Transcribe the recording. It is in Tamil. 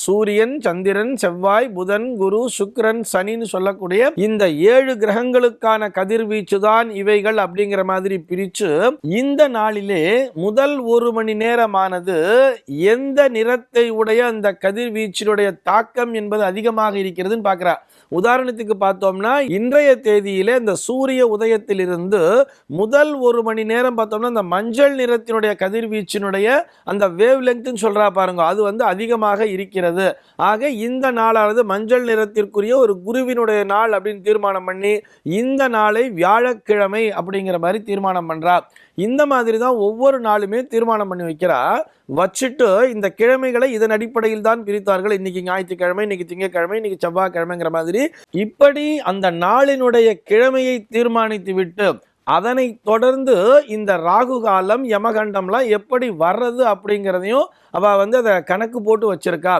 சூரியன், சந்திரன், செவ்வாய், புதன், குரு, சுக்கிரன், சனின்னு சொல்லக்கூடிய இந்த 7 கிரகங்களுக்கான கதிர்வீச்சு தான் இவைகள் அப்படிங்கிற மாதிரி பிரிச்சு இந்த நாளிலே முதல் 1 மணி நேரமானது எந்த நிறத்தை உடைய அந்த கதிர்வீச்சினுடைய தாக்கம் என்பது அதிகமாக இருக்கிறதுன்னு பார்க்கிறார். உதாரணத்துக்கு பார்த்தோம்னா இன்றைய தேதியிலே இந்த சூரிய உதயத்திலிருந்து முதல் 1 மணி நேரம் பார்த்தோம்னா அந்த மஞ்சள் நிறத்தினுடைய கதிர்வீச்சினுடைய அந்த வேவ் லெங்க்த்னு சொல்றா பாருங்க, அது அதிகமாக இருக்கிறது. ஆக இந்த நாளானது மஞ்சள் நிறத்திற்குரிய ஒரு குருவினுடைய நாள் அப்படின்னு தீர்மானம் பண்ணி இந்த நாளை வியாழக்கிழமை அப்படிங்கிற மாதிரி தீர்மானம் பண்றா. இந்த மாதிரி தான் ஒவ்வொரு நாளுமே தீர்மானம் பண்ணி வைக்கிறா. வச்சுட்டு இந்த கிழமைகளை இதன் அடிப்படையில் தான் பிரித்தார்கள். இன்னைக்கு ஞாயிற்றுக்கிழமை, இன்னைக்கு திங்கட்கிழமை, இன்னைக்கு செவ்வாய்க்கிழமைங்கிற மாதிரி இப்படி அந்த நாளினுடைய கிழமையை தீர்மானித்து விட்டு அதனை தொடர்ந்து இந்த ராகு காலம், யமகண்டம்லாம் எப்படி வர்றது அப்படிங்கிறதையும் அவ அதை கணக்கு போட்டு வச்சிருக்கா.